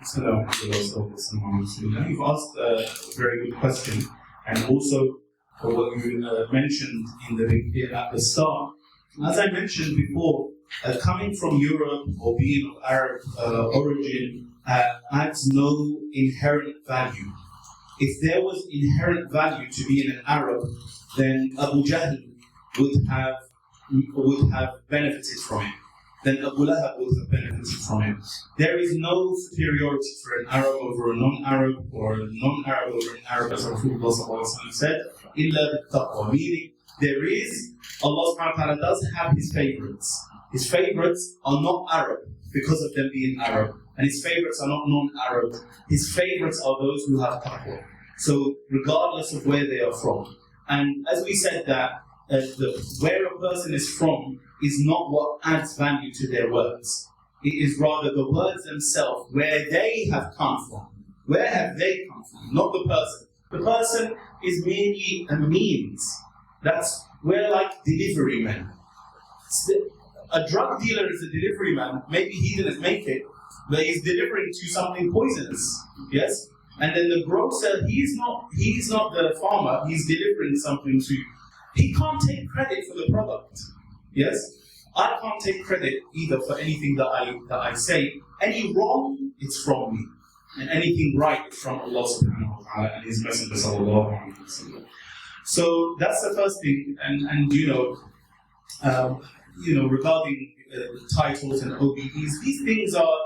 You've asked a very good question, and also what you mentioned at the start. As I mentioned before, coming from Europe or being of Arab origin adds no inherent value. If there was inherent value to being an Arab, then Abu Jahl would have benefited from it. Then Abu Lahab would have benefited from it. There is no superiority for an Arab over a non-Arab, or a non-Arab over an Arab, as Rasulullah said, illa bittaqwa, meaning there is, Allah subhanahu wa ta'ala does have His favorites. His favorites are not Arab because of them being Arab, and His favorites are not non-Arab. His favorites are those who have taqwa. So regardless of where they are from. And as we said that where a person is from is not what adds value to their words. It is rather the words themselves, where they have come from. Where have they come from? Not the person. The person is merely a means. We're like delivery men. A drug dealer is a delivery man. Maybe he didn't make it, but he's delivering to something poisonous. Yes? And then the grocer, he's not the farmer, he's delivering something to you. He can't take credit for the product. Yes? I can't take credit either for anything that I say. Any wrong, it's from me. And anything right is from Allah subhanahu wa ta'ala and His Messenger sallallahu alayhi wa sallam. So that's the first thing, and regarding titles and OBEs, these things are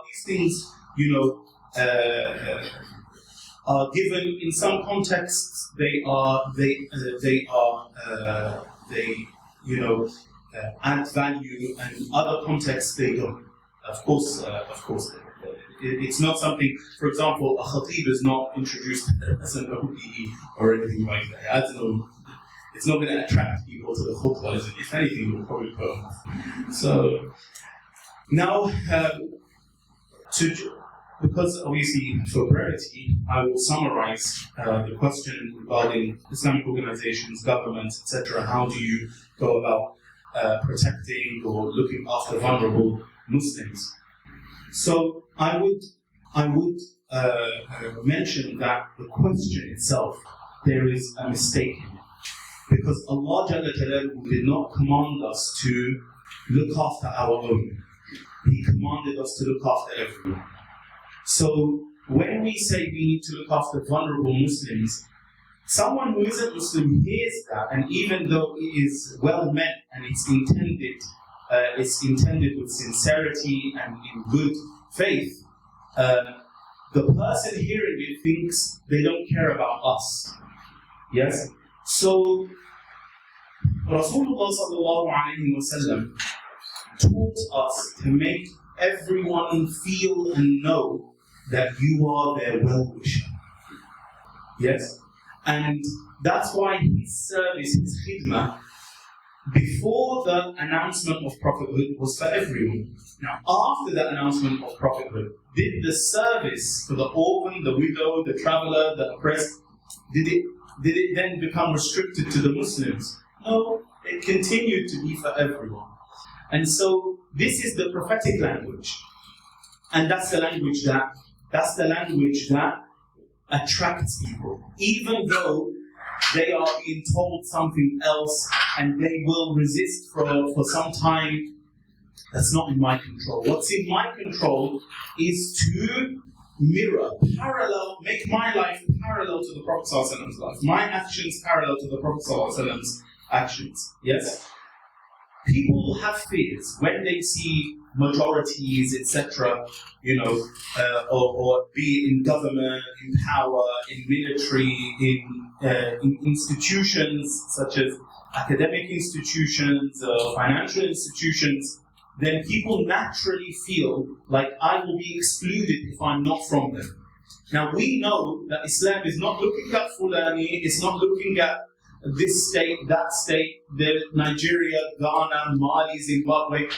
given in some contexts. They add value, and other contexts they don't. Of course. It's not something. For example, a khatib is not introduced as an OBE or anything like that. It's not going to attract people to the khutbah. If anything, it will probably put them off. So now, because obviously for brevity, I will summarize the question regarding Islamic organizations, governments, etc. How do you go about protecting or looking after vulnerable Muslims? So I would mention that the question itself, there is a mistake in it. Because Allah Jalla Jalaluhu did not command us to look after our own. He commanded us to look after everyone. So when we say we need to look after vulnerable Muslims, someone who isn't Muslim hears that, and even though it is well meant and it's intended with sincerity and in good faith, the person hearing it thinks they don't care about us. Yes? So Rasulullah sallallahu alayhi wa sallam taught us to make everyone feel and know that you are their well-wisher. Yes? And that's why His service, His khidmah, before the announcement of prophethood was for everyone. Now, after the announcement of prophethood, did the service for the orphan, the widow, the traveler, the oppressed, did it then become restricted to the Muslims? No, it continued to be for everyone. And so this is the prophetic language. And that's the language that attracts people. Even though they are being told something else and they will resist for some time, that's not in my control. What's in my control is to make my life parallel to the Prophet ﷺ's life. My actions parallel to the Prophet ﷺ's actions. Yes? People have fears when they see majorities, etc., or be it in government, in power, in military, in institutions such as academic institutions, financial institutions, then people naturally feel like I will be excluded if I'm not from them. Now we know that Islam is not looking at Fulani, it's not looking at this state, that state, Nigeria, Ghana, Mali, Zimbabwe.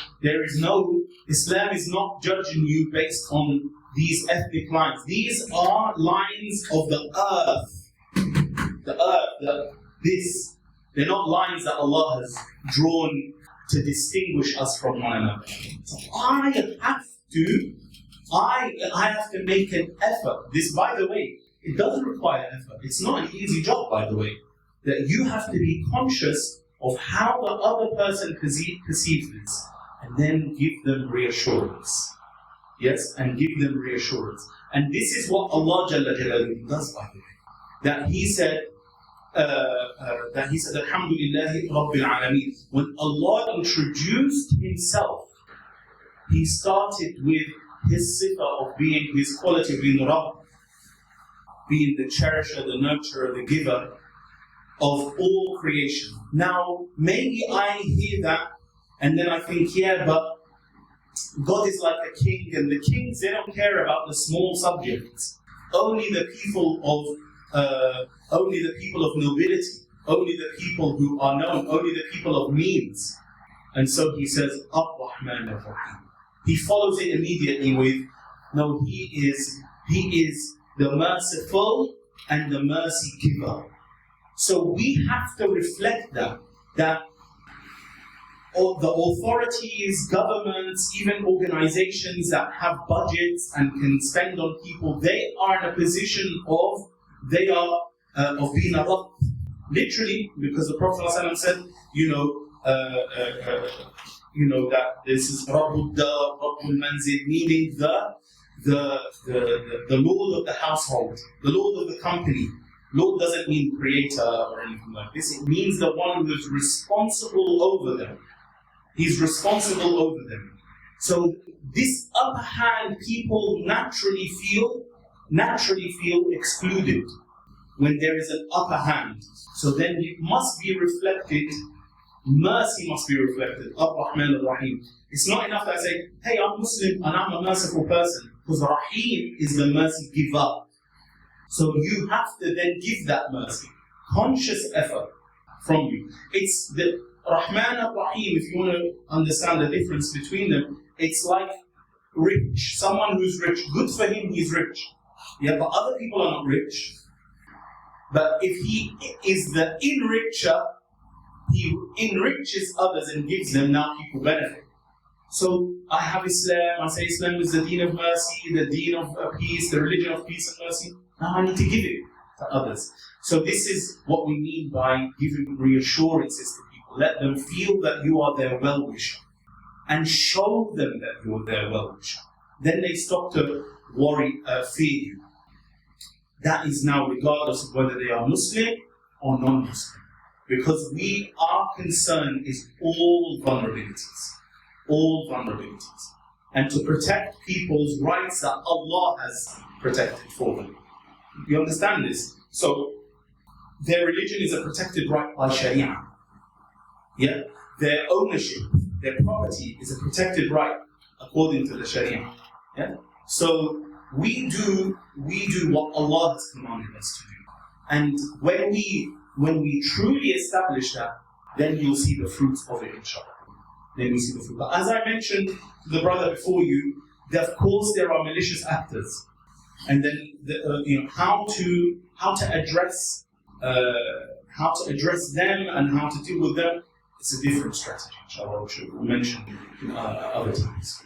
Islam is not judging you based on these ethnic lines. These are lines of the earth. They're not lines that Allah has drawn to distinguish us from one another. So I have to I have to make an effort. This, by the way, it doesn't require effort. It's not an easy job, by the way. That you have to be conscious of how the other person perceives this, and then give them reassurance. Yes, and give them reassurance. And this is what Allah Jalla Jalaluhu does, by the way. That He said, Alhamdulillahi Rabbil Alameen. When Allah introduced Himself, He started with His sifa of being, His quality of being Rabb, being the cherisher, the nurturer, the giver of all creation. Now, maybe I hear that and then I think, yeah, but God is like a king, and the kings, they don't care about the small subjects. Only the people of nobility, only the people who are known, only the people of means. And so He says, Ar-Rahman Ar-Rahim. He follows it immediately with, no, He is the merciful and the mercy giver. So we have to reflect that all the authorities, governments, even organizations that have budgets and can spend on people, they are in a position of being a Rabb. Literally, because the Prophet ﷺ said, that this is Rabbul Dar, Rabbul Manzil, meaning the Lord of the household, the Lord of the company. Lord doesn't mean creator or anything like this. It means the one who is responsible over them. He's responsible over them. So this upper hand, people naturally feel excluded when there is an upper hand. So then it must be reflected. Mercy must be reflected. Ar-Rahman Ar-Rahim. It's not enough that I say, hey, I'm Muslim and I'm a merciful person. Because Rahim is the mercy giver. So you have to then give that mercy. Conscious effort from you. It's the Rahman Ar-Rahim, if you want to understand the difference between them, it's like rich. Someone who's rich, good for him, he's rich. Yeah, but other people are not rich. But if he is the enricher, he enriches others and gives them, now people benefit. So I have Islam, I say Islam is the deen of mercy, the deen of peace, the religion of peace and mercy. Now I need to give it to others. So this is what we mean by giving reassurances to people. Let them feel that you are their well-wisher. And show them that you are their well-wisher. Then they stop to worry, fear you. That is now regardless of whether they are Muslim or non-Muslim. Because our concern is all vulnerabilities. All vulnerabilities. And to protect people's rights that Allah has protected for them. You understand this? So, their religion is a protected right by Sharia. Yeah? Their ownership, their property is a protected right according to the Sharia. Yeah? So, we do what Allah has commanded us to do. And when we truly establish that, then you'll see the fruits of it, inshallah. Then we see the fruit. But as I mentioned to the brother before you, of course there are malicious actors. And then how to address them and how to deal with them. It's a different strategy, inshallah, which we'll mention other times.